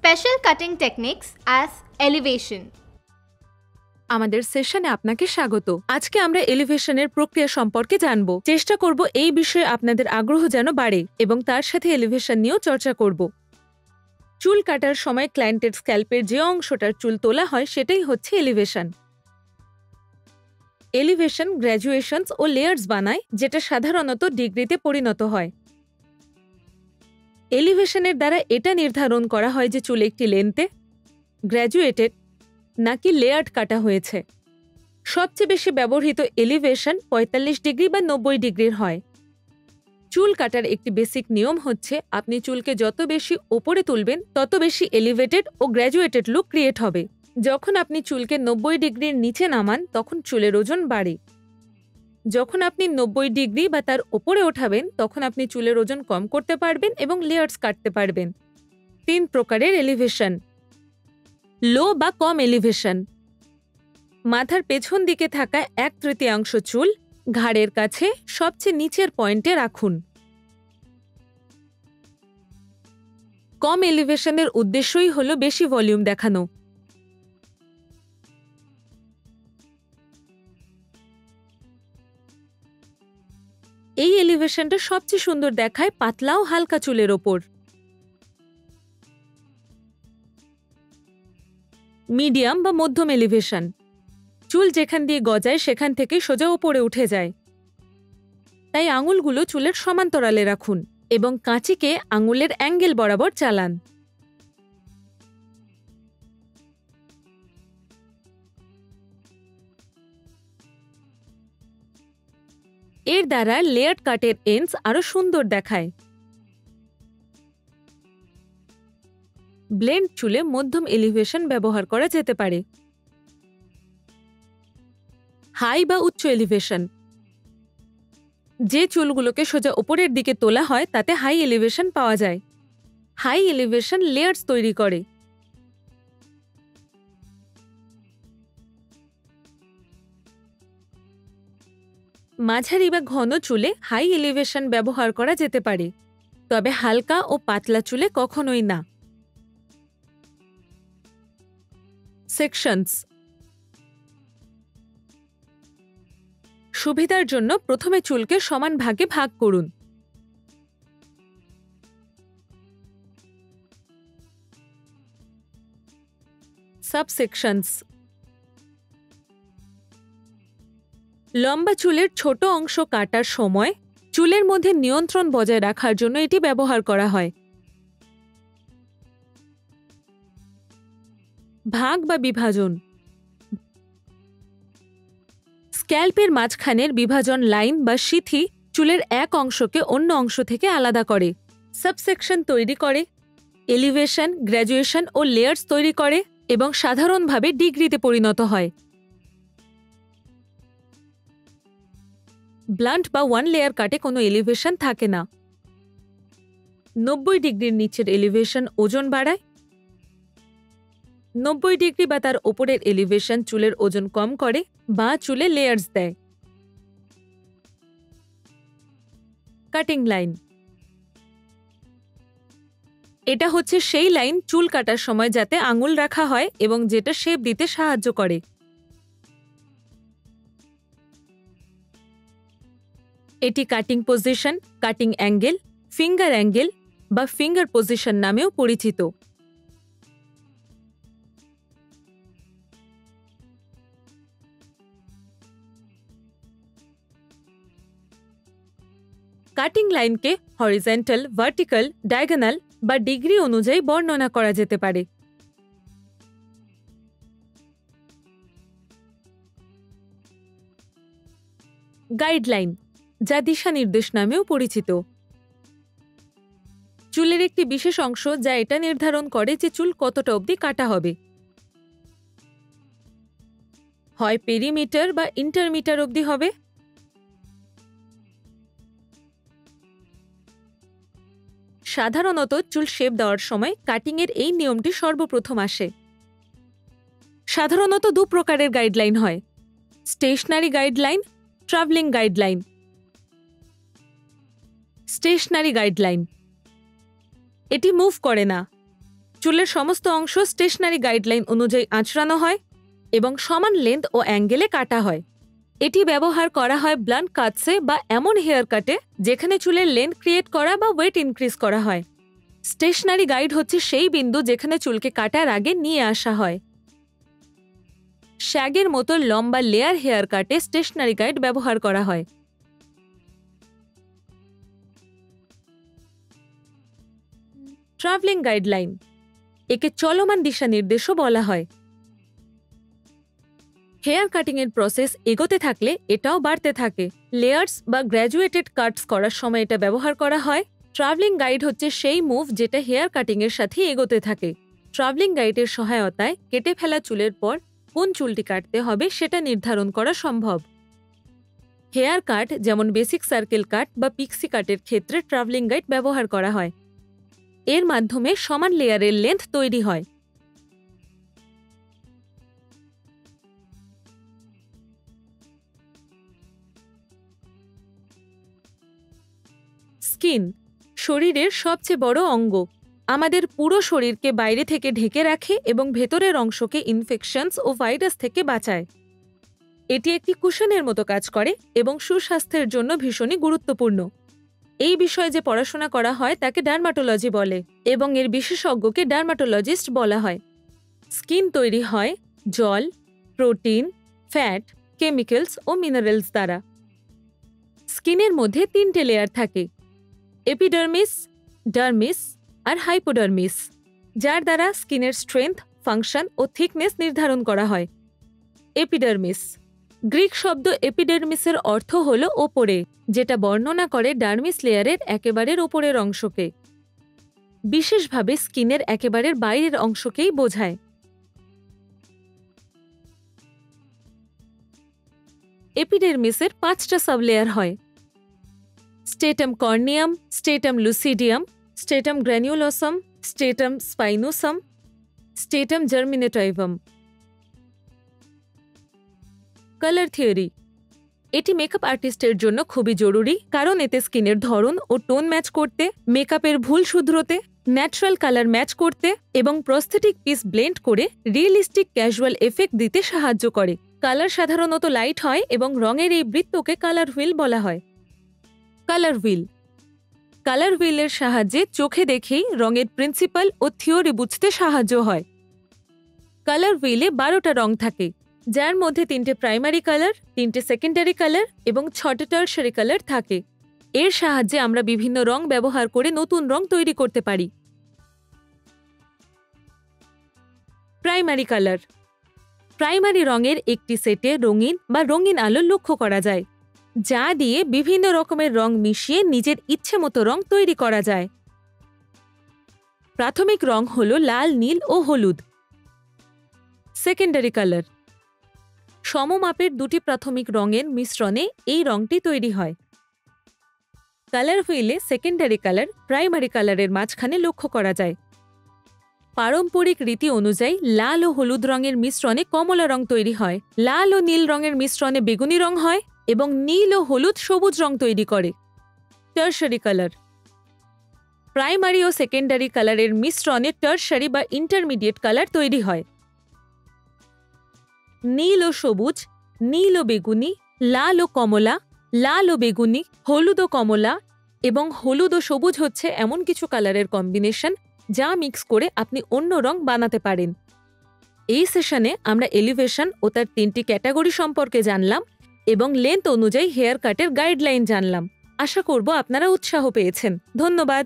Special cutting techniques as elevation. আমাদের সেশনে আপনাকে স্বাগত। আজকে আমরা এলিভেশনের প্রক্রিয়া সম্পর্কে জানব। চেষ্টা করব এই বিষয়ে আপনাদের আগ্রহ যেন বাড়ে এবং তার সাথে এলিভেশন নিয়েও চর্চা করব। চুল কাটার সময় ক্লায়েন্টের স্ক্যাল্পের যে অংশটার চুল তোলা হয় সেটাই হচ্ছে এলিভেশন। এলিভেশন গ্র্যাজুয়েশনস ও লেয়ার্স বানায়, যেটা সাধারণত ডিগ্রিতে পরিণত হয়। এলিভেশনের দ্বারা এটা নির্ধারণ করা হয় যে চুল একটি লেন্থে, গ্র্যাজুয়েটেড নাকি লেয়ার্ড কাটা হয়েছে। সবচেয়ে বেশি ব্যবহৃত এলিভেশন ৪৫ ডিগ্রি বা ৯০ ডিগ্রির হয়। চুল কাটার একটি বেসিক নিয়ম হচ্ছে আপনি চুলকে যত বেশি ওপরে তুলবেন তত বেশি এলিভেটেড ও গ্র্যাজুয়েটেড লুক ক্রিয়েট হবে। যখন আপনি চুলকে ৯০ ডিগ্রির নিচে নামান তখন চুলের ওজন বাড়ে। যখন আপনি ৯০ ডিগ্রি বা তার ওপরে ওঠাবেন তখন আপনি চুলের ওজন কম করতে পারবেন এবং লেয়ার্স কাটতে পারবেন। ৩ প্রকারের এলিভেশন। লো বা কম এলিভেশন। মাথার পেছন দিকে থাকা ১/৩ চুল ঘাড়ের কাছে সবচেয়ে নিচের পয়েন্টে রাখুন। কম এলিভেশনের উদ্দেশ্যই হল বেশি ভলিউম দেখানো। এই এলিভেশনটা সবচেয়ে সুন্দর দেখায় পাতলা ও হালকা চুলের ওপর। মিডিয়াম বা মধ্যম এলিভেশন। চুল যেখান দিয়ে গজায় সেখান থেকে সোজা ওপরে উঠে যায়, তাই আঙুলগুলো চুলের সমান্তরালে রাখুন এবং কাঁচিকে আঙুলের অ্যাঙ্গেল বরাবর চালান। এর দ্বারা লেয়ার্ড কাটের এন্ডস আরো সুন্দর দেখায়। ব্লেন্ড চুলে মধ্যম এলিভেশন ব্যবহার করা যেতে পারে। হাই বা উচ্চ এলিভেশন। যে চুলগুলোকে সোজা উপরের দিকে তোলা হয় তাতে হাই এলিভেশন পাওয়া যায়। হাই এলিভেশন লেয়ার্স তৈরি করে। মাঝারি বা ঘন চুলে হাই এলিভেশন ব্যবহার করা যেতে পারে, তবে হালকা ও পাতলা চুলে কখনোই না। সেকশনস। সুবিধার জন্য প্রথমে চুলকে সমান ভাগে ভাগ করুন। সাবসেকশনস। লম্বা চুলের ছোট অংশ কাটার সময় চুলের মধ্যে নিয়ন্ত্রণ বজায় রাখার জন্য এটি ব্যবহার করা হয়। ভাগ বা বিভাজন। স্ক্যাল্পের মাঝখানের বিভাজন লাইন বা সিথি চুলের এক অংশকে অন্য অংশ থেকে আলাদা করে। সাবসেকশন তৈরি করে, এলিভেশন, গ্র্যাজুয়েশন ও লেয়ার্স তৈরি করে এবং সাধারণভাবে ডিগ্রিতে পরিণত হয়। ব্লান্ট বা ওয়ান লেয়ার কাটে কোনো এলিভেশন থাকে না। ৯০ ডিগ্রির নিচের এলিভেশন ওজন বাড়ায়। ৯০ ডিগ্রি বা তার ওপরের এলিভেশন চুলের ওজন কম করে বা চুলে লেয়ার্স দেয়। Cutting line. এটা হচ্ছে সেই লাইন চুল কাটার সময় যাতে আঙুল রাখা হয় এবং যেটা শেপ দিতে সাহায্য করে। এটি cutting position, cutting angle, finger angle বা ফিঙ্গার পজিশন নামেও পরিচিত। কাটিং লাইনকে হরিজন্টাল, ভার্টিক্যাল, ডায়াগোনাল বা ডিগ্রি অনুযায়ী বর্ণনা করা যেতে পারে। গাইডলাইন, যা দিশানির্দেশ নামেও পরিচিত। চুলের একটি বিশেষ অংশ যা এটা নির্ধারণ করে যে চুল কতটা অবধি কাটা হবে। হয় পেরিমিটার বা ইন্টারমিটার অবধি হবে। সাধারণত চুল শেপ দেওয়ার সময় কাটিংয়ের এই নিয়মটি সর্বপ্রথম আসে। সাধারণত ২ প্রকারের গাইডলাইন হয়: stationary guideline, traveling guideline. Stationary guideline এটি মুভ করে না, চুলের সমস্ত অংশ স্টেশনারি গাইডলাইন অনুযায়ী আঁচড়ানো হয় এবং সমান লেন্থ ও অ্যাঙ্গেলে কাটা হয়। এটি ব্যবহার করা হয় ব্লান্ট কাটসে বা এমন হেয়ার কাটে যেখানে চুলের লেন্থ ক্রিয়েট করা বা ওয়েট ইনক্রিজ করা হয়। স্টেশনারি গাইড হচ্ছে সেই বিন্দু যেখানে চুলকে কাটার আগে নিয়ে আসা হয়। শ্যাগের মতো লম্বা লেয়ার হেয়ার কাটে স্টেশনারি গাইড ব্যবহার করা হয়। ট্রাভেলিং গাইডলাইন, একে চলমান দিশা নির্দেশও বলা হয়। হেয়ার কাটিং এর প্রসেস এগোতে থাকলে এটাও বাড়তে থাকে। লেয়ার্স বা গ্র্যাজুয়েটেড কাটস করার সময় এটা ব্যবহার করা হয়। ট্রাভেলিং গাইড হচ্ছে সেই মুভ যেটা হেয়ার কাটিং এর সাথে এগোতে থাকে। ট্রাভেলিং গাইডের সহায়তায় কেটে ফেলা চুলের পর কোন চুলটি কাটতে হবে সেটা নির্ধারণ করা সম্ভব। হেয়ার কাট যেমন বেসিক সার্কেল কাট বা পিক্সি কাটের ক্ষেত্রে ট্রাভেলিং গাইড ব্যবহার করা হয়। এর মাধ্যমে সমান লেয়ারের লেন্থ তৈরি হয়। স্কিন শরীরের সবচেয়ে বড় অঙ্গ। আমাদের পুরো শরীরকে বাইরে থেকে ঢেকে রাখে এবং ভেতরের অংশকে ইনফেকশনস ও ভাইরাস থেকে বাঁচায়। এটি একটি কুশনের মতো কাজ করে এবং সুস্বাস্থ্যের জন্য ভীষণই গুরুত্বপূর্ণ। এই বিষয়ে যে পড়াশোনা করা হয় তাকে ডার্মাটোলজি বলে এবং এর বিশেষজ্ঞকে ডার্মাটোলজিস্ট বলা হয়। স্কিন তৈরি হয় জল, প্রোটিন, ফ্যাট, কেমিক্যালস ও মিনারেলস দ্বারা। স্কিনের মধ্যে 3টে লেয়ার থাকে, এপিডার্মিস, ডার্মিস আর হাইপোডার্মিস, যার দ্বারা স্কিনের স্ট্রেংথ, ফাংশন ও থিকনেস নির্ধারণ করা হয়। এপিডার্মিস গ্রিক শব্দ এপিডার্মিসের অর্থ হল ওপরে, যেটা বর্ণনা করে ডার্মিস লেয়ারের একেবারের ওপরের অংশকে। বিশেষভাবে স্কিনের একেবারের বাইরের অংশকেই বোঝায়। এপিডার্মিসের 5টা সাবলেয়ার হয়: স্টেটাম কর্নিয়াম, স্টেটাম লুসিডিয়াম, স্টেটাম গ্র্যানুলোসাম, স্টেটাম স্পাইনোসাম, স্টেটাম জার্মিনেটাইভাম। কালার থিওরি, এটি মেকআপ আর্টিস্টের জন্য খুবই জরুরি, কারণ এতে স্কিনের ধরন ও টোন ম্যাচ করতে, মেকআপের ভুল শুধরোতে, ন্যাচারাল কালার ম্যাচ করতে এবং প্রস্থেটিক পিস ব্লেন্ড করে রিয়েলিস্টিক ক্যাজুয়াল এফেক্ট দিতে সাহায্য করে। কালার সাধারণত লাইট হয় এবং রঙের এই বৃত্তকে কালার হুইল বলা হয়। কালার হুইল, কালার হুইলের সাহায্যে চোখে দেখেই রঙের প্রিন্সিপাল ও থিওরি বুঝতে সাহায্য হয়। কালার হুইলে 12টা রং থাকে, যার মধ্যে 3টে প্রাইমারি কালার, 3টে সেকেন্ডারি কালার এবং 6টে টার্সারি কালার থাকে। এর সাহায্যে আমরা বিভিন্ন রং ব্যবহার করে নতুন রং তৈরি করতে পারি। প্রাইমারি কালার, প্রাইমারি রঙের একটি সেটে রঙিন বা রঙিন আলো লক্ষ্য করা যায়, যা দিয়ে বিভিন্ন রকমের রং মিশিয়ে নিজের ইচ্ছে মতো রং তৈরি করা যায়। প্রাথমিক রং হল লাল, নীল ও হলুদ। সেকেন্ডারি কালার, সমমাপের 2টি প্রাথমিক রঙের মিশ্রণে এই রংটি তৈরি হয়। কালার হুইলে সেকেন্ডারি কালার প্রাইমারি কালারের মাঝখানে লক্ষ্য করা যায়। পারম্পরিক রীতি অনুযায়ী লাল ও হলুদ রঙের মিশ্রণে কমলা রং তৈরি হয়, লাল ও নীল রঙের মিশ্রণে বেগুনি রং হয় এবং নীল ও হলুদ সবুজ রং তৈরি করে। টার্সারি কালার, প্রাইমারি ও সেকেন্ডারি কালারের মিশ্রণে টার্সারি বা ইন্টারমিডিয়েট কালার তৈরি হয়। নীল ও সবুজ, নীল ও বেগুনি, লাল ও কমলা, লাল ও বেগুনি, হলুদ ও কমলা এবং হলুদ ও সবুজ হচ্ছে এমন কিছু কালারের কম্বিনেশন যা মিক্স করে আপনি অন্য রং বানাতে পারেন। এই সেশনে আমরা এলিভেশন ও তার 3টি ক্যাটাগরি সম্পর্কে জানলাম এবং লেন্থ অনুযায়ী হেয়ার কাটের গাইডলাইন জানলাম। আশা করব আপনারা উৎসাহ পেয়েছেন। ধন্যবাদ।